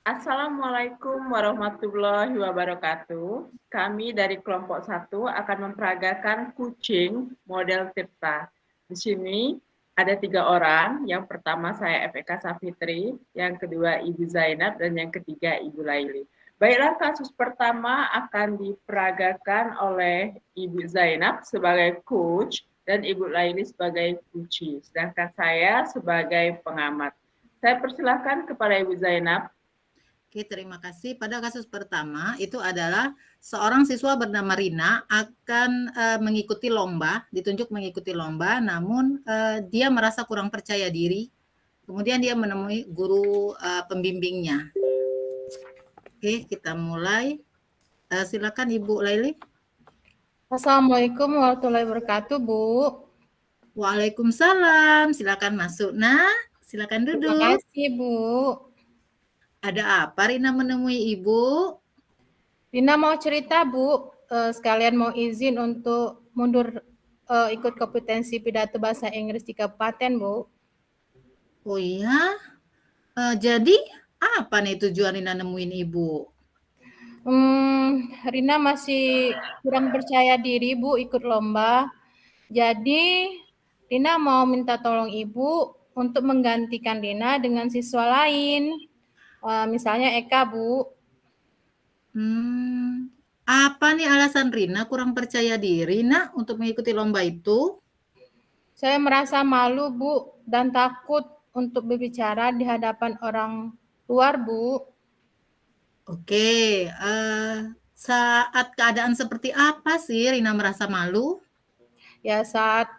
Assalamualaikum warahmatullahi wabarakatuh. Kami dari kelompok 1 akan memperagakan kucing model Tirta. Di sini ada 3 orang. Yang pertama saya FEK Safitri, yang kedua Ibu Zainab, dan yang ketiga Ibu Laili. Baiklah, kasus pertama akan diperagakan oleh Ibu Zainab sebagai coach dan Ibu Laili sebagai kuci, sedangkan saya sebagai pengamat. Saya persilahkan kepada Ibu Zainab. Oke, terima kasih. Pada kasus pertama itu adalah seorang siswa bernama Rina akan mengikuti lomba, ditunjuk mengikuti lomba, namun dia merasa kurang percaya diri. Kemudian dia menemui guru pembimbingnya. Oke, kita mulai. Silakan Ibu Laili. Assalamualaikum warahmatullahi wabarakatuh, Bu. Waalaikumsalam. Silakan masuk, Nah. Silakan Terima duduk. kasih, Bu. Ada apa Rina menemui Ibu? Rina mau cerita, Bu. Sekalian mau izin untuk mundur ikut kompetensi pidato bahasa Inggris di kabupaten, Bu. Oh iya? Jadi apa nih tujuan Rina nemuin Ibu? Rina masih kurang percaya diri, Bu, ikut lomba. Jadi, Rina mau minta tolong Ibu untuk menggantikan Rina dengan siswa lain. Misalnya Eka, Bu. Apa nih alasan Rina kurang percaya diri, Nak, untuk mengikuti lomba itu? Saya merasa malu, Bu, dan takut untuk berbicara di hadapan orang luar, Bu. Oke, saat keadaan seperti apa sih Rina merasa malu? Ya saat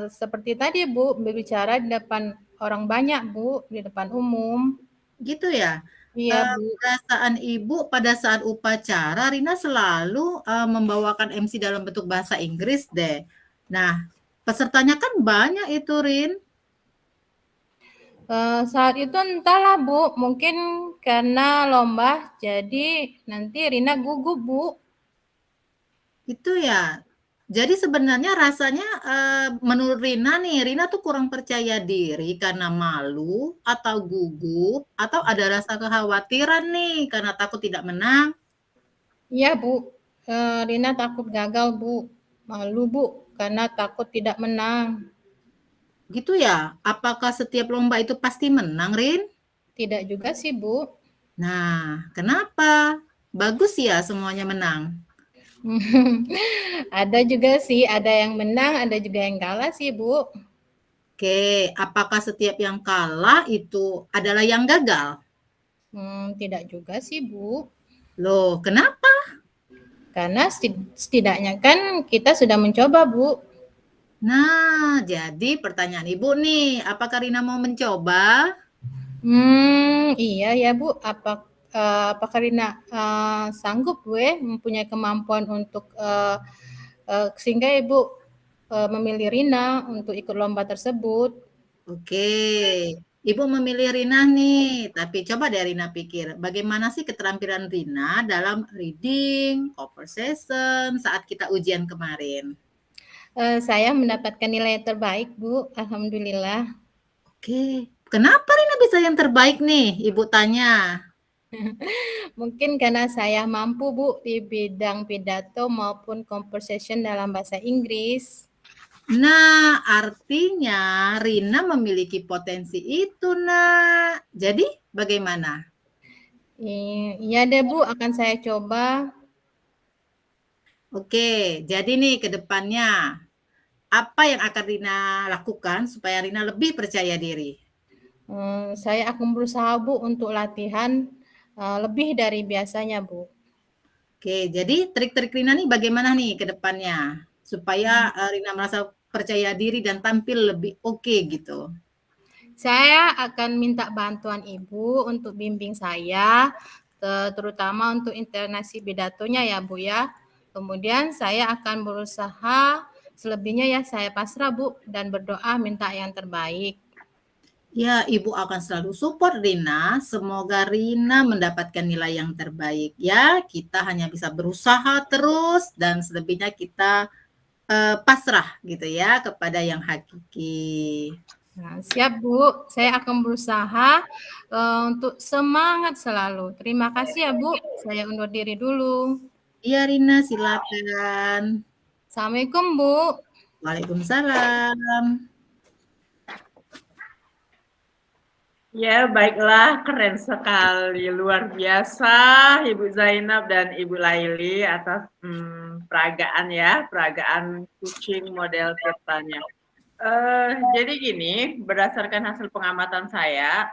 seperti tadi, Bu, berbicara di depan orang banyak, Bu, di depan umum. Gitu ya? Iya, Bu. Perasaan Ibu pada saat upacara, Rina selalu membawakan MC dalam bentuk bahasa Inggris deh. Nah, pesertanya kan banyak itu, Rin. Saat itu entahlah, Bu, mungkin karena lomba, jadi nanti Rina gugup, Bu. Itu ya. Jadi sebenarnya rasanya menurut Rina nih, Rina tuh kurang percaya diri karena malu atau gugup atau ada rasa kekhawatiran nih karena takut tidak menang. Iya, Bu. Rina takut gagal, Bu. Malu, Bu, karena takut tidak menang. Gitu ya? Apakah setiap lomba itu pasti menang, Rin? Tidak juga sih, Bu. Nah, kenapa? Bagus ya semuanya menang. Ada juga sih, ada yang menang, ada juga yang kalah sih, Bu. Oke, apakah setiap yang kalah itu adalah yang gagal? Tidak juga sih, Bu. Loh, kenapa? Karena setidaknya kan kita sudah mencoba, Bu. Nah, jadi pertanyaan Ibu nih, apakah Rina mau mencoba? Iya ya, Bu. Apakah Rina sanggup gue mempunyai kemampuan untuk sehingga Ibu memilih Rina untuk ikut lomba tersebut? Oke, Ibu memilih Rina nih, tapi coba deh Rina pikir, bagaimana sih keterampilan Rina dalam reading, conversation saat kita ujian kemarin? Saya mendapatkan nilai terbaik, Bu. Alhamdulillah. Oke, kenapa Rina bisa yang terbaik nih? Ibu tanya. Mungkin karena saya mampu, Bu, di bidang pidato maupun conversation dalam bahasa Inggris. Nah, artinya Rina memiliki potensi itu, Nak. Jadi, bagaimana? Iya deh, Bu, akan saya coba. Oke, jadi nih ke depannya, apa yang akan Rina lakukan supaya Rina lebih percaya diri? Saya akan berusaha, Bu, untuk latihan lebih dari biasanya, Bu. Oke, jadi trik-trik Rina nih bagaimana nih ke depannya? Supaya Rina merasa percaya diri dan tampil lebih oke gitu. Saya akan minta bantuan Ibu untuk bimbing saya, terutama untuk intonasi pidatonya ya, Bu ya. Kemudian saya akan berusaha selebihnya ya saya pasrah, Bu, dan berdoa minta yang terbaik. Ya, Ibu akan selalu support Rina. Semoga Rina mendapatkan nilai yang terbaik ya. Kita hanya bisa berusaha terus dan selebihnya kita pasrah gitu ya kepada yang hakiki. Nah, siap Bu, saya akan berusaha untuk semangat selalu. Terima kasih ya Bu, saya undur diri dulu. Iya Rina, silakan. Assalamualaikum Bu. Waalaikumsalam. Ya, baiklah, keren sekali, luar biasa Ibu Zainab dan Ibu Laili atas peragaan kucing model Tirtanya. Jadi gini, berdasarkan hasil pengamatan saya,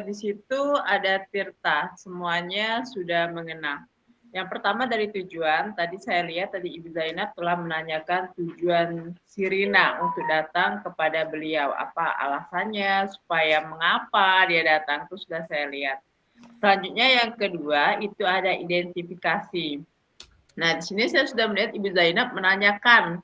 di situ ada Tirta, semuanya sudah mengena. Yang pertama dari tujuan, tadi saya lihat tadi Ibu Zainab telah menanyakan tujuan Sirina untuk datang kepada beliau. Apa alasannya, supaya mengapa dia datang, itu sudah saya lihat. Selanjutnya yang kedua, itu ada identifikasi. Nah, di sini saya sudah melihat Ibu Zainab menanyakan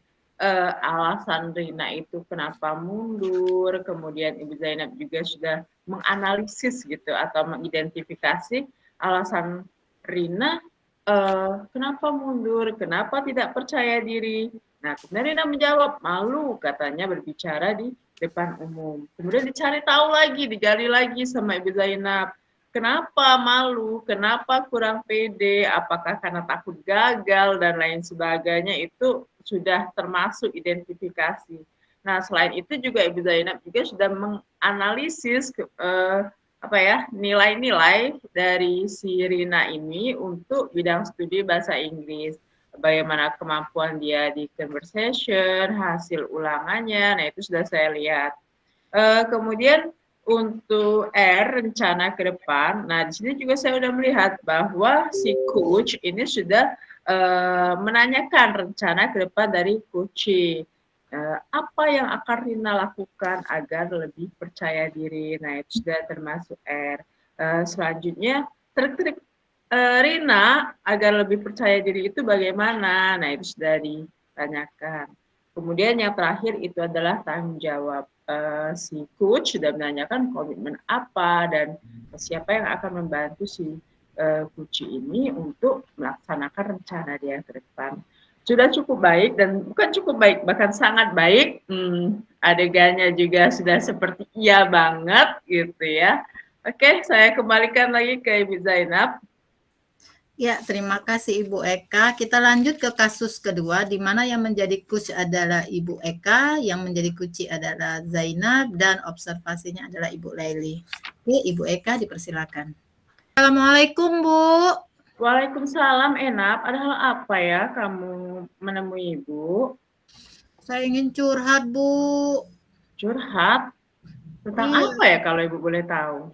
alasan Rina itu kenapa mundur, kemudian Ibu Zainab juga sudah menganalisis gitu atau mengidentifikasi alasan Rina kenapa mundur, kenapa tidak percaya diri. Nah, kemudian Rina menjawab, malu katanya berbicara di depan umum. Kemudian dicari tahu lagi, digali lagi sama Ibu Zainab. Kenapa malu, kenapa kurang pede, apakah karena takut gagal, dan lain sebagainya, itu sudah termasuk identifikasi. Nah, selain itu juga Ibu Zainab juga sudah menganalisis nilai-nilai dari si Rina ini untuk bidang studi bahasa Inggris. Bagaimana kemampuan dia di conversation, hasil ulangannya, nah itu sudah saya lihat. Kemudian untuk rencana ke depan, nah di sini juga saya sudah melihat bahwa si coach ini sudah menanyakan rencana ke depan dari coach. Apa yang akan Rina lakukan agar lebih percaya diri? Nah, itu sudah termasuk R. Selanjutnya, trik-trik Rina agar lebih percaya diri itu bagaimana? Nah, itu sudah ditanyakan. Kemudian yang terakhir itu adalah tanggung jawab. Si coach sudah menanyakan komitmen apa dan siapa yang akan membantu si coach ini untuk melaksanakan rencana dia ke depan. Sudah cukup baik dan bukan cukup baik, bahkan sangat baik. Adegannya juga sudah seperti iya banget gitu ya. Oke, saya kembalikan lagi ke Ibu Zainab. Ya, terima kasih Ibu Eka. Kita lanjut ke kasus kedua, di mana yang menjadi coach adalah Ibu Eka, yang menjadi coach adalah Zainab, dan observasinya adalah Ibu Laili. Oke, Ibu Eka dipersilakan. Assalamualaikum Bu. Waalaikumsalam Enap, ada hal apa ya kamu menemui Ibu? Saya ingin curhat Bu. Curhat? Tentang Iya. apa ya kalau Ibu boleh tahu?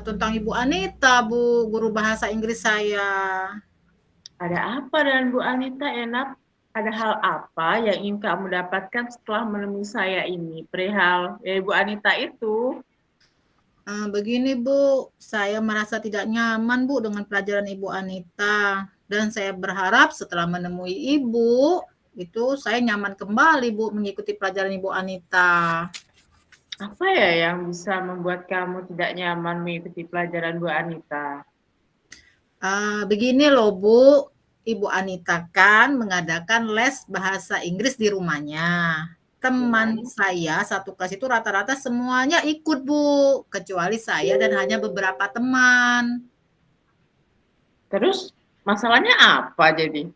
Tentang Ibu Anita Bu, guru bahasa Inggris saya. Ada apa dengan Bu Anita, Enap? Ada hal apa yang ingin kamu dapatkan setelah menemui saya ini? Perihal ya Ibu Anita itu. Begini Bu, saya merasa tidak nyaman Bu dengan pelajaran Ibu Anita. Dan saya berharap setelah menemui Ibu, itu saya nyaman kembali Bu mengikuti pelajaran Ibu Anita. Apa ya yang bisa membuat kamu tidak nyaman mengikuti pelajaran Bu Anita? Begini loh Bu, Ibu Anita kan mengadakan les bahasa Inggris di rumahnya. Teman saya satu kelas itu rata-rata semuanya ikut Bu, kecuali saya dan hanya beberapa teman. Terus masalahnya apa jadi?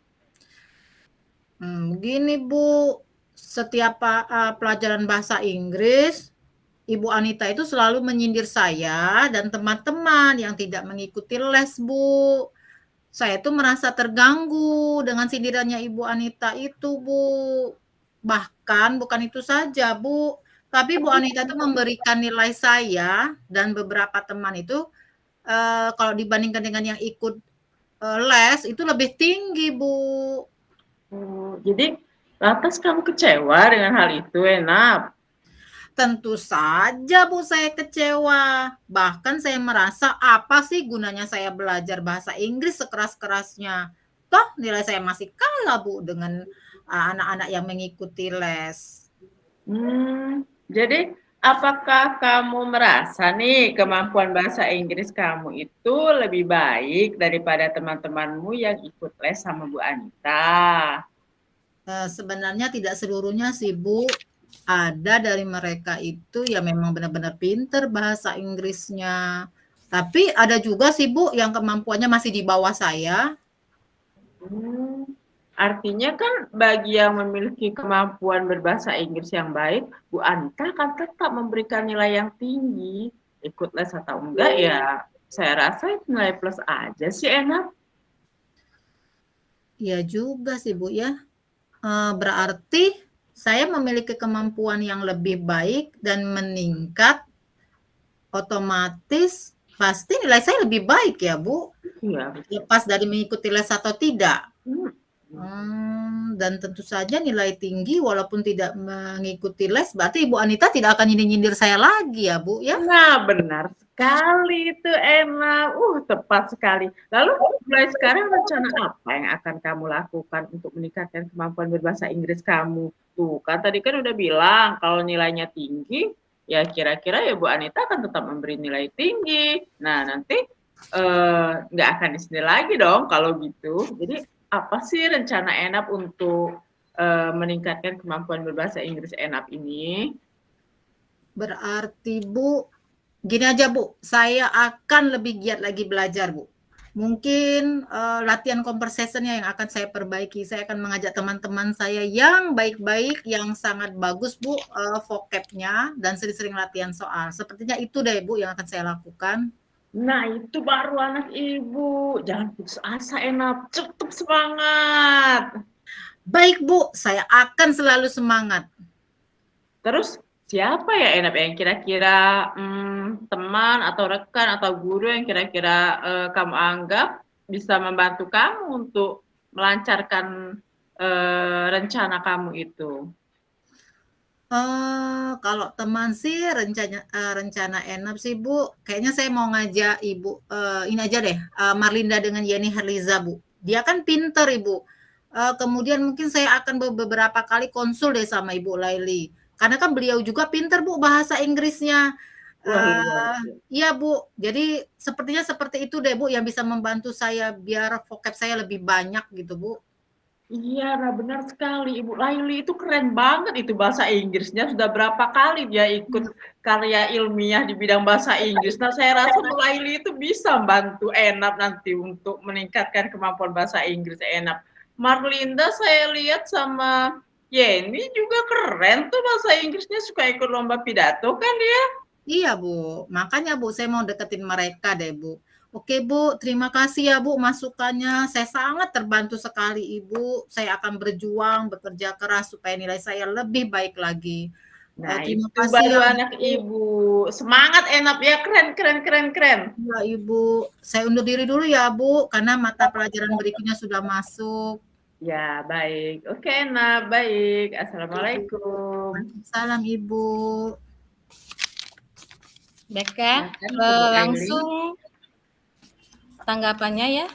Begini Bu, setiap pelajaran bahasa Inggris, Ibu Anita itu selalu menyindir saya dan teman-teman yang tidak mengikuti les Bu. Saya tuh merasa terganggu dengan sindirannya Ibu Anita itu Bu. Bahkan bukan itu saja Bu, tapi Bu Anita itu memberikan nilai saya dan beberapa teman itu kalau dibandingkan dengan yang ikut les itu lebih tinggi Bu. Jadi lantas kamu kecewa dengan hal itu, Enap? Tentu saja Bu saya kecewa. Bahkan saya merasa apa sih gunanya saya belajar bahasa Inggris sekeras-kerasnya. Toh nilai saya masih kalah Bu dengan anak-anak yang mengikuti les. Jadi apakah kamu merasa nih kemampuan bahasa Inggris kamu itu lebih baik daripada teman-temanmu yang ikut les sama Bu Anita? Sebenarnya tidak seluruhnya sih Bu. ada dari mereka itu ya memang benar-benar pinter bahasa Inggrisnya. Tapi ada juga sih Bu yang kemampuannya masih di bawah saya. Artinya kan bagi yang memiliki kemampuan berbahasa Inggris yang baik, Bu Anita akan tetap memberikan nilai yang tinggi. Ikut les atau enggak ya, saya rasa itu nilai plus aja sih enak. Iya juga sih Bu ya. Berarti saya memiliki kemampuan yang lebih baik dan meningkat, otomatis pasti nilai saya lebih baik ya Bu? Iya. Lepas dari mengikuti les atau tidak. Hmm. Dan tentu saja nilai tinggi walaupun tidak mengikuti les, berarti Ibu Anita tidak akan nyindir saya lagi ya Bu ya? Nah, benar sekali itu enak. Tepat sekali. Lalu mulai sekarang rencana apa yang akan kamu lakukan untuk meningkatkan kemampuan berbahasa Inggris kamu? Tuh, kan tadi kan udah bilang kalau nilainya tinggi, ya kira-kira ya Bu Anita akan tetap memberi nilai tinggi. Nah, nanti nggak akan disini lagi dong kalau gitu. Jadi apa sih rencana ENAP untuk meningkatkan kemampuan berbahasa Inggris ENAP ini? Berarti Bu, gini aja Bu, saya akan lebih giat lagi belajar Bu. Mungkin latihan conversation-nya yang akan saya perbaiki. Saya akan mengajak teman-teman saya yang baik-baik, yang sangat bagus Bu vocab-nya dan sering-sering latihan soal. Sepertinya itu deh Bu yang akan saya lakukan. Nah, itu baru anak ibu. Jangan putus asa, Enap. Tetap semangat. Baik Bu, saya akan selalu semangat. Terus, siapa ya Enap yang kira-kira teman atau rekan atau guru yang kira-kira kamu anggap bisa membantu kamu untuk melancarkan rencana kamu itu? Kalau teman sih rencana ENAP sih Bu, kayaknya saya mau ngajak Ibu, ini aja deh, Marlinda dengan Yeni Herliza Bu. Dia kan pinter Ibu. Kemudian mungkin saya akan beberapa kali konsul deh sama Ibu Laili. Karena kan beliau juga pinter Bu bahasa Inggrisnya. Wah, luar biasa. Iya Bu, jadi sepertinya seperti itu deh Bu yang bisa membantu saya biar vocab saya lebih banyak gitu Bu. Iya, nah benar sekali. Ibu Laili itu keren banget itu bahasa Inggrisnya. Sudah berapa kali dia ikut karya ilmiah di bidang bahasa Inggris. Nah, saya rasa Bu Laili itu bisa bantu Enap nanti untuk meningkatkan kemampuan bahasa Inggris Enap. Marlinda saya lihat sama Yeni juga keren tuh bahasa Inggrisnya, suka ikut lomba pidato kan dia. Iya Bu, makanya Bu saya mau deketin mereka deh Bu. Oke Bu, terima kasih ya Bu masukannya. Saya sangat terbantu sekali Ibu. Saya akan berjuang, bekerja keras supaya nilai saya lebih baik lagi. Nah, Terima itu kasih ya baru Bu. anak ibu. Semangat Enap ya, keren keren keren keren. Ya Ibu, saya undur diri dulu ya Bu, karena mata pelajaran berikutnya sudah masuk. Ya, baik. Oke, nah, baik. Assalamualaikum. Salam Ibu. Baik ya, Silakan untuk Bu Laili. langsung tanggapannya ya.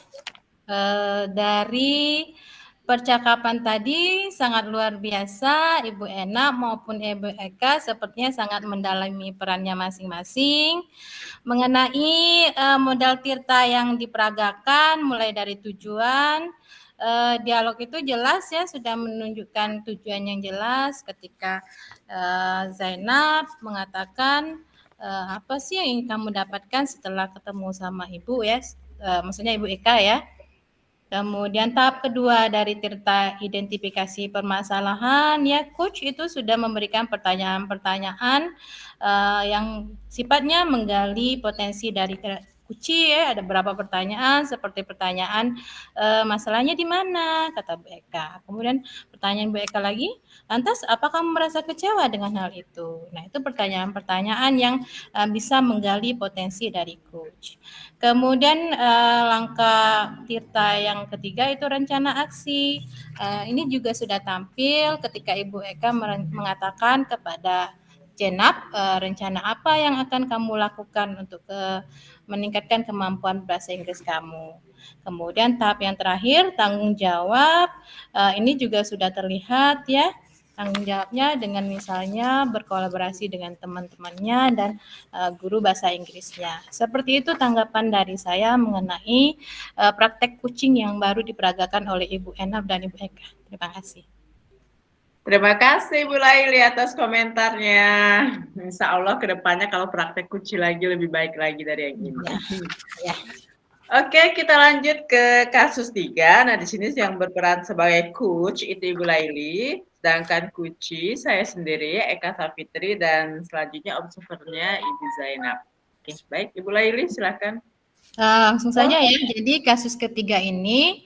Dari percakapan tadi sangat luar biasa, Ibu Ena maupun Ibu Eka sepertinya sangat mendalami perannya masing-masing mengenai modal Tirta yang diperagakan mulai dari tujuan. Dialog itu jelas ya, sudah menunjukkan tujuan yang jelas ketika Zainab mengatakan apa sih yang ingin kamu dapatkan setelah ketemu sama Ibu ya, maksudnya Ibu Eka ya. Kemudian tahap kedua dari Tirta identifikasi permasalahan, ya coach itu sudah memberikan pertanyaan-pertanyaan yang sifatnya menggali potensi dari Kuci ya, ada beberapa pertanyaan seperti pertanyaan masalahnya di mana kata Bu Eka. Kemudian pertanyaan Bu Eka lagi, lantas apa kamu merasa kecewa dengan hal itu? Nah itu pertanyaan-pertanyaan yang bisa menggali potensi dari coach. Kemudian langkah Tirta yang ketiga itu rencana aksi. Ini juga sudah tampil ketika Ibu Eka mengatakan kepada Jenab, rencana apa yang akan kamu lakukan untuk meningkatkan kemampuan bahasa Inggris kamu. Kemudian tahap yang terakhir, tanggung jawab. Ini juga sudah terlihat ya, tanggung jawabnya dengan misalnya berkolaborasi dengan teman-temannya dan guru bahasa Inggrisnya. Seperti itu tanggapan dari saya mengenai praktek coaching yang baru diperagakan oleh Ibu Enab dan Ibu Eka. Terima kasih. Terima kasih Bu Laili atas komentarnya. Insya Allah kedepannya kalau praktek kuci lagi lebih baik lagi dari yang ini. Ya. Oke, kita lanjut ke kasus 3. Nah, di sini yang berperan sebagai coach itu Ibu Laili, sedangkan kuci saya sendiri Eka Safitri dan selanjutnya observernya Ibu Zainab. Oke, baik Ibu Laili silakan. Langsung saja ya. Jadi kasus ketiga ini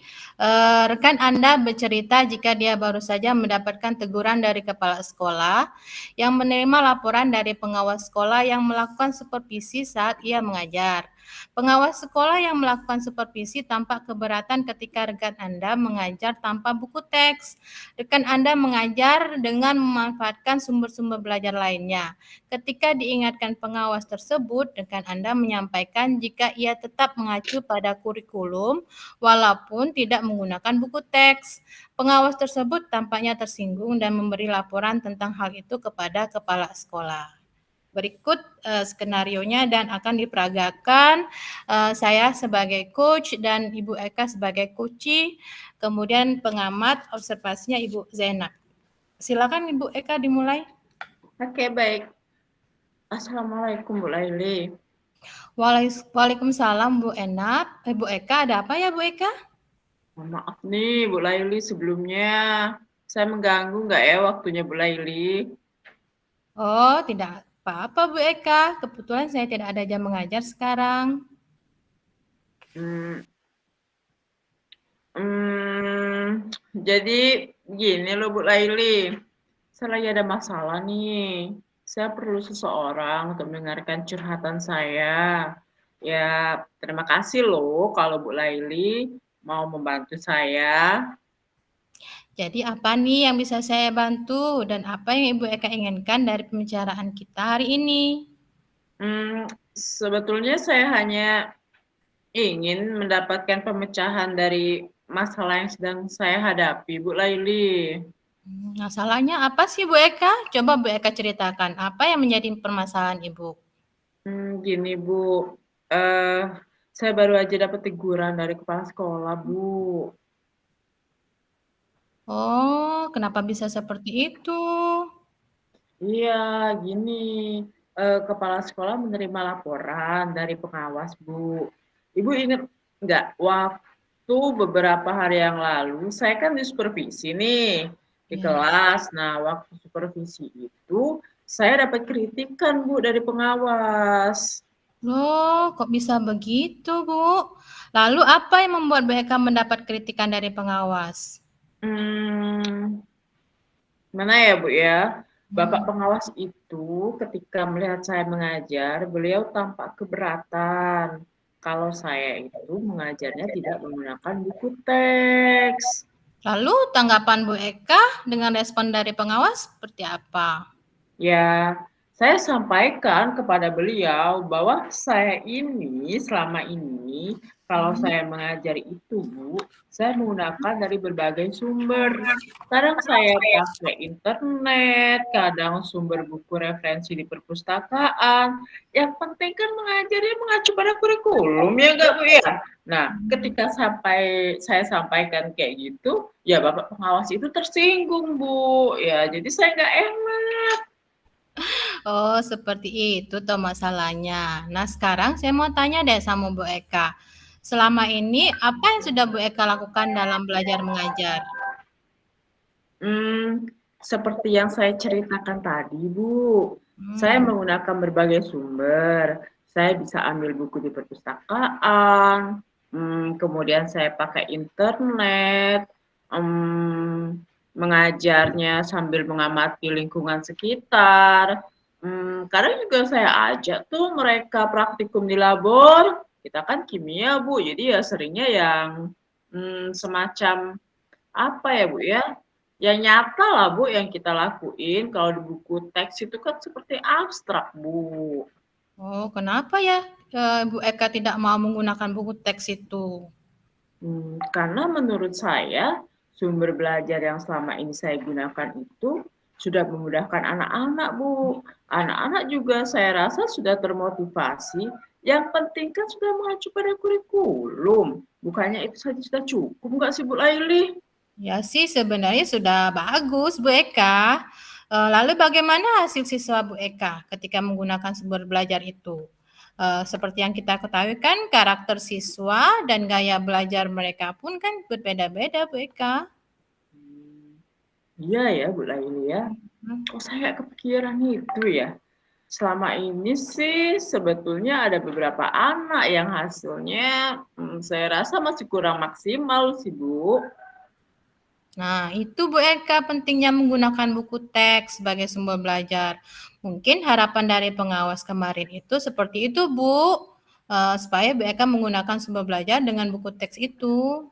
rekan Anda bercerita jika dia baru saja mendapatkan teguran dari kepala sekolah yang menerima laporan dari pengawas sekolah yang melakukan supervisi saat ia mengajar. Pengawas sekolah yang melakukan supervisi tampak keberatan ketika rekan Anda mengajar tanpa buku teks. Rekan Anda mengajar dengan memanfaatkan sumber-sumber belajar lainnya. Ketika diingatkan pengawas tersebut, rekan Anda menyampaikan jika ia tetap mengacu pada kurikulum walaupun tidak menggunakan buku teks. Pengawas tersebut tampaknya tersinggung dan memberi laporan tentang hal itu kepada kepala sekolah. Berikut skenarionya dan akan diperagakan saya sebagai coach dan Ibu Eka sebagai coachee, kemudian pengamat observasinya Ibu Zainab. Silakan Ibu Eka dimulai. Oke, baik. Assalamualaikum Bu Laili. Waalaikumsalam Bu Bu Eka, ada apa ya Bu Eka? Maaf nih Bu Laili sebelumnya. Saya mengganggu nggak ya waktunya Bu Laili? Oh, tidak apa-apa Bu Eka. Kebetulan saya tidak ada jam mengajar sekarang. Jadi gini loh Bu Laili. Saya lagi ada masalah nih. Saya perlu seseorang untuk mendengarkan curhatan saya. Ya, terima kasih loh kalau Bu Laili mau membantu saya. Jadi apa nih yang bisa saya bantu dan apa yang Ibu Eka inginkan dari pembicaraan kita hari ini? Sebetulnya saya hanya ingin mendapatkan pemecahan dari masalah yang sedang saya hadapi, Bu Laili. Masalahnya apa sih Bu Eka? Coba Bu Eka ceritakan apa yang menjadi permasalahan Ibu. Gini Bu, saya baru aja dapat teguran dari kepala sekolah, Bu. Oh, kenapa bisa seperti itu? Iya, gini, kepala sekolah menerima laporan dari pengawas, Bu. Ibu ingat nggak, waktu beberapa hari yang lalu saya kan disupervisi nih di kelas. Nah, waktu supervisi itu saya dapat kritikan, Bu, dari pengawas. Loh, kok bisa begitu, Bu? Lalu apa yang membuat Bu Eka mendapat kritikan dari pengawas? Mana ya, Bu, ya? Bapak pengawas itu ketika melihat saya mengajar, beliau tampak keberatan kalau saya itu mengajarnya tidak menggunakan buku teks. Lalu tanggapan Bu Eka dengan respon dari pengawas seperti apa? Ya, saya sampaikan kepada beliau bahwa saya ini selama ini kalau saya mengajar itu, Bu, saya menggunakan dari berbagai sumber. Kadang saya pakai internet, kadang sumber buku referensi di perpustakaan. Yang penting kan mengajarnya mengacu pada kurikulum, ya enggak, Bu, ya? Nah, ketika saya sampaikan kayak gitu, ya Bapak pengawas itu tersinggung, Bu. Ya, jadi saya nggak enak. Oh, seperti itu toh masalahnya. Nah, sekarang saya mau tanya deh sama Bu Eka. Selama ini apa yang sudah Bu Eka lakukan dalam belajar mengajar? Seperti yang saya ceritakan tadi, Bu. Saya menggunakan berbagai sumber. Saya bisa ambil buku di perpustakaan, kemudian saya pakai internet, mengajarnya sambil mengamati lingkungan sekitar. Kadang juga saya ajak tuh mereka praktikum di labor. Kita kan kimia, Bu, jadi ya seringnya yang semacam apa ya, Bu, ya, yang nyata lah, Bu, yang kita lakuin. Kalau di buku teks itu kan seperti abstrak, Bu. Oh, kenapa ya Bu Eka tidak mau menggunakan buku teks itu? Karena menurut saya sumber belajar yang selama ini saya gunakan itu sudah memudahkan anak-anak, Bu. Anak-anak juga saya rasa sudah termotivasi. Yang penting kan sudah mengacu pada kurikulum. Bukannya itu saja sudah cukup nggak sih, Bu Laili? Ya sih sebenarnya sudah bagus Bu Eka. Lalu bagaimana hasil siswa Bu Eka ketika menggunakan sumber belajar itu? Seperti yang kita ketahui kan karakter siswa dan gaya belajar mereka pun kan berbeda-beda Bu Eka. Iya ya Bu Laili ya. Kok saya kepikiran itu ya? Selama ini sih sebetulnya ada beberapa anak yang hasilnya saya rasa masih kurang maksimal sih Bu. Nah, itu Bu Eka pentingnya menggunakan buku teks sebagai sumber belajar. Mungkin harapan dari pengawas kemarin itu seperti itu Bu, supaya Bu Eka menggunakan sumber belajar dengan buku teks itu.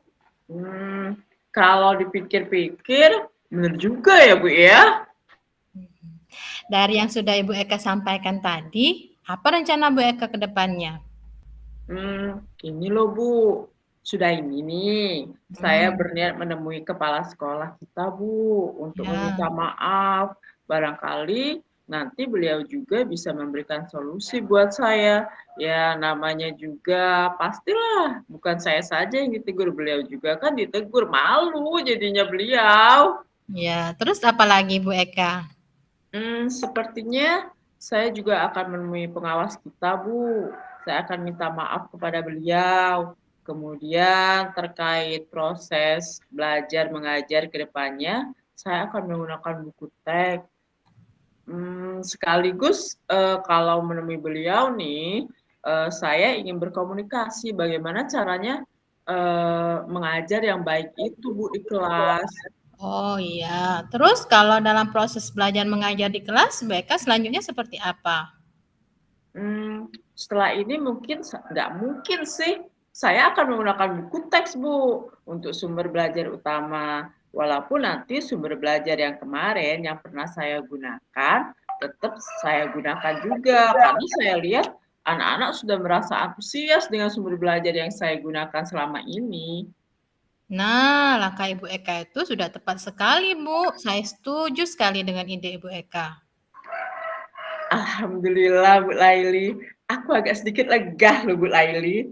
Kalau dipikir-pikir benar juga ya Bu ya. Dari yang sudah Ibu Eka sampaikan tadi, apa rencana Bu Eka ke depannya? Ini loh Bu, sudah ini nih, saya berniat menemui kepala sekolah kita Bu, untuk Ya. meminta maaf. Barangkali nanti beliau juga bisa memberikan solusi buat saya. Ya namanya juga pastilah bukan saya saja yang ditegur, beliau juga kan ditegur, malu jadinya beliau. Ya, terus apa lagi Bu Eka? Sepertinya saya juga akan menemui pengawas kita, Bu. Saya akan minta maaf kepada beliau. Kemudian terkait proses belajar mengajar ke depannya, saya akan menggunakan buku teks. Sekaligus kalau menemui beliau nih, saya ingin berkomunikasi bagaimana caranya mengajar yang baik itu, Bu, di kelas. Oh iya, terus kalau dalam proses belajar mengajar di kelas, Bu Eka selanjutnya seperti apa? Setelah ini nggak mungkin sih, saya akan menggunakan buku teks Bu, untuk sumber belajar utama. Walaupun nanti sumber belajar yang kemarin yang pernah saya gunakan, tetap saya gunakan juga, karena saya lihat anak-anak sudah merasa antusias dengan sumber belajar yang saya gunakan selama ini. Nah, langkah Ibu Eka itu sudah tepat sekali, Bu. Saya setuju sekali dengan ide Ibu Eka. Alhamdulillah Bu Laili, aku agak sedikit lega loh Bu Laili.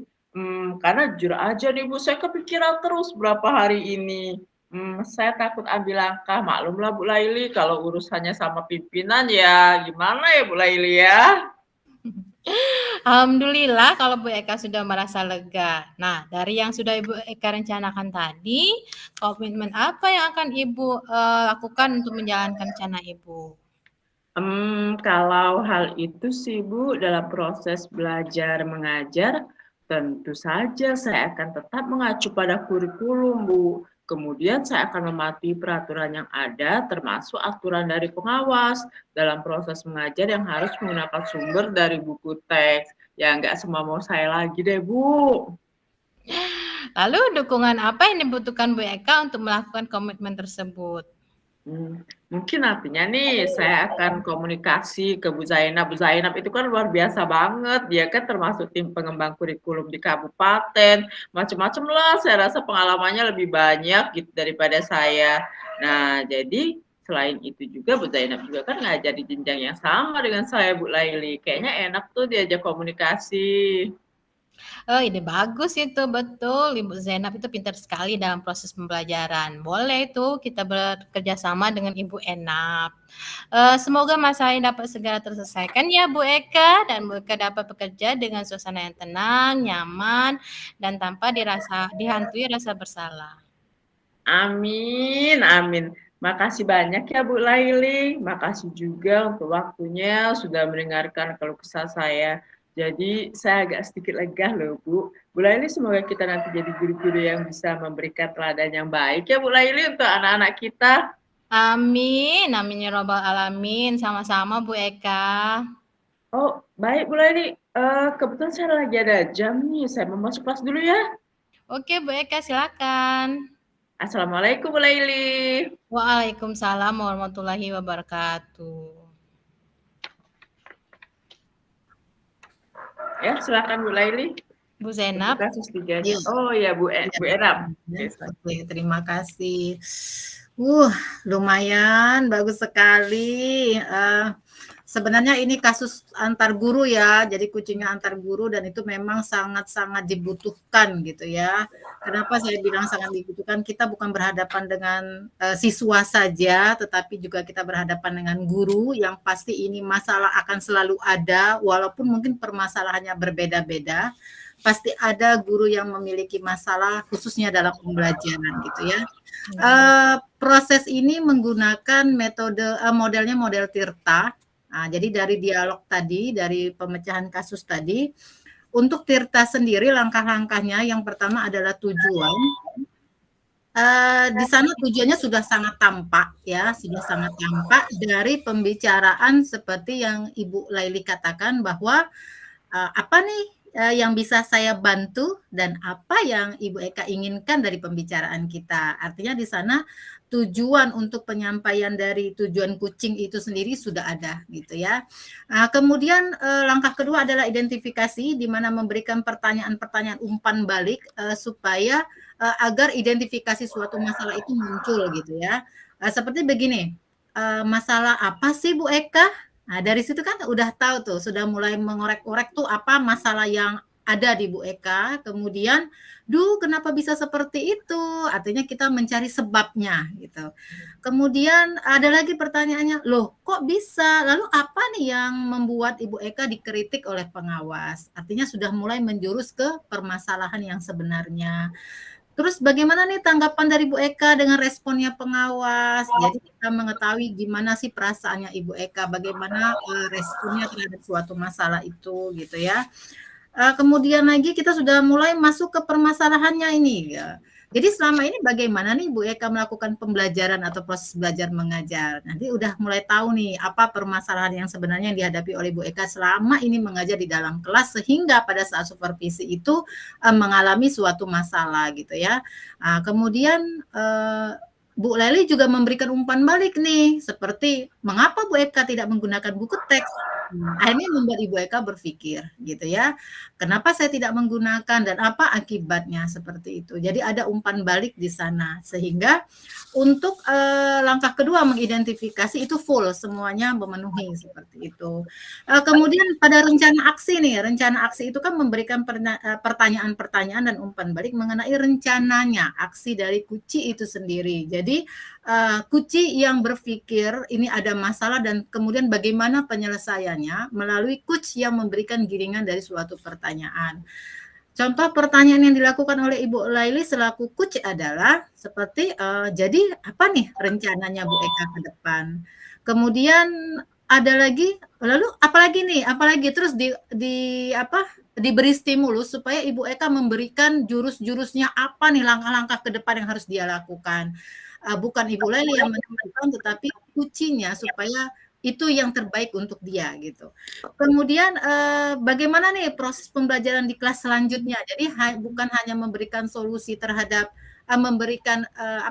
Karena jujur aja nih Bu, saya kepikiran terus berapa hari ini. Saya takut ambil langkah, maklumlah Bu Laili kalau urusannya sama pimpinan ya gimana ya Bu Laili ya. Alhamdulillah kalau Bu Eka sudah merasa lega. Nah, dari yang sudah Ibu Eka rencanakan tadi, komitmen apa yang akan Ibu lakukan untuk menjalankan rencana Ibu? Kalau hal itu sih Bu, dalam proses belajar mengajar, tentu saja saya akan tetap mengacu pada kurikulum Bu. Kemudian saya akan mematuhi peraturan yang ada, termasuk aturan dari pengawas dalam proses mengajar yang harus menggunakan sumber dari buku teks. Ya nggak semua mau saya lagi deh Bu. Lalu dukungan apa yang dibutuhkan Bu Eka untuk melakukan komitmen tersebut? Mungkin nantinya nih saya akan komunikasi ke Bu Zainab. Bu Zainab itu kan luar biasa banget, dia kan termasuk tim pengembang kurikulum di kabupaten, macam-macam lah saya rasa pengalamannya lebih banyak gitu daripada saya. Nah, jadi selain itu juga Bu Zainab juga kan ngajar di jenjang yang sama dengan saya Bu Laili, kayaknya enak tuh diajak komunikasi. Oh, ide bagus itu, betul. Ibu Zainab itu pintar sekali dalam proses pembelajaran. Boleh itu kita bekerja sama dengan Ibu Enap. Semoga masalah ini dapat segera terselesaikan ya Bu Eka, dan Bu Eka dapat bekerja dengan suasana yang tenang, nyaman, dan tanpa dihantui rasa bersalah. Amin, amin. Makasih banyak ya Bu Laili. Makasih juga untuk waktunya sudah mendengarkan keluh kesah saya. Jadi saya agak sedikit lega loh Bu. Bu Laili semoga kita nanti jadi guru-guru yang bisa memberikan teladan yang baik ya Bu Laili untuk anak-anak kita. Amin, amin ya robbal alamin. Sama-sama Bu Eka. Oh, baik Bu Laili. Kebetulan saya lagi ada jam nih. Saya mau masuk kelas dulu ya. Oke Bu Eka, silakan. Assalamualaikum Bu Laili. Waalaikumsalam warahmatullahi wabarakatuh. Ya, silakan Bu Laili. Bu Zainab. Kasus 3. Iya. Oh ya Bu Enap. Oke, terima kasih. Lumayan bagus sekali. sebenarnya ini kasus antar guru ya, jadi kucingnya antar guru dan itu memang sangat-sangat dibutuhkan gitu ya. Kenapa saya bilang sangat dibutuhkan? Kita bukan berhadapan dengan siswa saja, tetapi juga kita berhadapan dengan guru yang pasti ini masalah akan selalu ada, walaupun mungkin permasalahannya berbeda-beda. Pasti ada guru yang memiliki masalah khususnya dalam pembelajaran gitu ya. Proses ini menggunakan modelnya model Tirta. Nah, jadi dari dialog tadi, dari pemecahan kasus tadi, untuk Tirta sendiri langkah-langkahnya yang pertama adalah tujuan. Di sana tujuannya sudah sangat tampak ya, sudah sangat tampak dari pembicaraan seperti yang Ibu Laili katakan bahwa apa nih yang bisa saya bantu dan apa yang Ibu Eka inginkan dari pembicaraan kita. Artinya di sana tujuan untuk penyampaian dari tujuan kucing itu sendiri sudah ada gitu ya. Kemudian langkah kedua adalah identifikasi di mana memberikan pertanyaan-pertanyaan umpan balik supaya agar identifikasi suatu masalah itu muncul gitu ya. Seperti begini, masalah apa sih Bu Eka? Nah, dari situ kan udah tahu tuh, sudah mulai mengorek-orek tuh apa masalah yang ada di Bu Eka, kemudian, "Duh, kenapa bisa seperti itu?" Artinya kita mencari sebabnya gitu. Kemudian ada lagi pertanyaannya, "Loh, kok bisa? Lalu apa nih yang membuat Ibu Eka dikritik oleh pengawas?" Artinya sudah mulai menjurus ke permasalahan yang sebenarnya. Terus bagaimana nih tanggapan dari Bu Eka dengan responnya pengawas? Jadi kita mengetahui gimana sih perasaannya Ibu Eka, bagaimana responnya terhadap suatu masalah itu gitu ya. Kemudian lagi kita sudah mulai masuk ke permasalahannya ini ya. Jadi selama ini bagaimana nih Bu Eka melakukan pembelajaran atau proses belajar mengajar? Nanti udah mulai tahu nih apa permasalahan yang sebenarnya yang dihadapi oleh Bu Eka selama ini mengajar di dalam kelas sehingga pada saat supervisi itu mengalami suatu masalah gitu ya. Kemudian Bu Leli juga memberikan umpan balik nih, seperti mengapa Bu Eka tidak menggunakan buku teks? Akhirnya membuat Ibu Eka berpikir gitu ya, kenapa saya tidak menggunakan dan apa akibatnya seperti itu. Jadi ada umpan balik di sana sehingga untuk langkah kedua mengidentifikasi itu full semuanya memenuhi seperti itu. Kemudian pada rencana aksi nih, rencana aksi itu kan memberikan pertanyaan-pertanyaan dan umpan balik mengenai rencananya aksi dari Kuci itu sendiri. Jadi Kuci yang berpikir ini ada masalah dan kemudian bagaimana penyelesaiannya melalui coach yang memberikan giringan dari suatu pertanyaan. Contoh pertanyaan yang dilakukan oleh Ibu Laili selaku coach adalah seperti jadi apa nih rencananya Bu Eka ke depan. Kemudian ada lagi, lalu apalagi terus diberi stimulus supaya Ibu Eka memberikan jurus-jurusnya apa nih langkah-langkah ke depan yang harus dia lakukan. Bukan Ibu Laili yang menentukan tetapi kucinya supaya itu yang terbaik untuk dia gitu. Kemudian bagaimana nih proses pembelajaran di kelas selanjutnya? Jadi bukan hanya memberikan solusi terhadap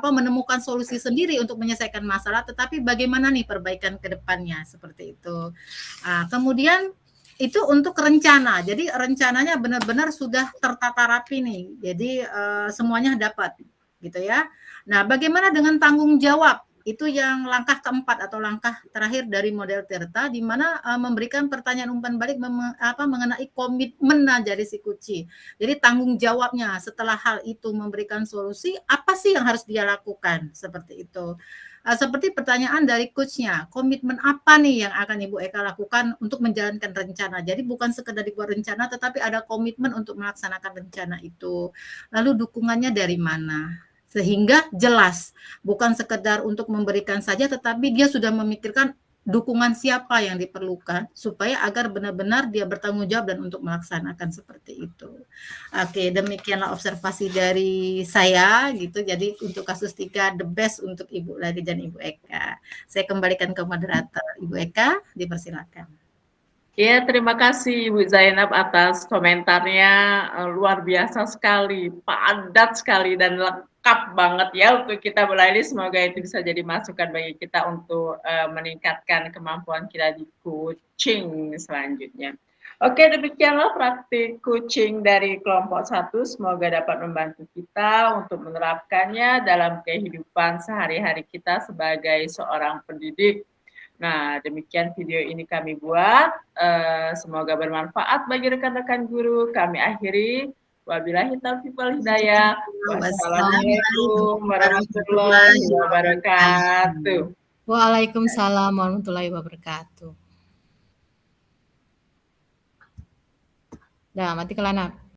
menemukan solusi sendiri untuk menyelesaikan masalah, tetapi bagaimana nih perbaikan ke depannya seperti itu. Kemudian itu untuk rencana. Jadi rencananya benar-benar sudah tertata rapi nih. Jadi semuanya dapat gitu ya. Nah, bagaimana dengan tanggung jawab? Itu yang langkah keempat atau langkah terakhir dari model Tirta, di mana memberikan pertanyaan umpan balik mengenai komitmen dari si Kuci. Jadi tanggung jawabnya setelah hal itu memberikan solusi, apa sih yang harus dia lakukan? Seperti itu. Seperti pertanyaan dari coachnya, komitmen apa nih yang akan Ibu Eka lakukan untuk menjalankan rencana? Jadi bukan sekedar dibuat rencana, tetapi ada komitmen untuk melaksanakan rencana itu. Lalu dukungannya dari mana? Sehingga jelas, bukan sekedar untuk memberikan saja, tetapi dia sudah memikirkan dukungan siapa yang diperlukan, supaya agar benar-benar dia bertanggung jawab dan untuk melaksanakan seperti itu. Oke, demikianlah observasi dari saya, gitu. Jadi untuk kasus 3, the best untuk Ibu Laili dan Ibu Eka. Saya kembalikan ke moderator. Ibu Eka, dipersilakan. Ya, terima kasih Ibu Zainab atas komentarnya, luar biasa sekali, padat sekali dan lengkap banget ya untuk kita mulai. Semoga itu bisa jadi masukan bagi kita untuk meningkatkan kemampuan kita di coaching selanjutnya. Oke, demikianlah praktik coaching dari kelompok 1. Semoga dapat membantu kita untuk menerapkannya dalam kehidupan sehari-hari kita sebagai seorang pendidik. Nah, demikian video ini kami buat. Semoga bermanfaat bagi rekan-rekan guru. Kami akhiri. Wabillahi taufiq wal hidayah. Wassalamualaikum warahmatullahi wabarakatuh. Waalaikumsalam warahmatullahi wabarakatuh. Dah, mati kelana.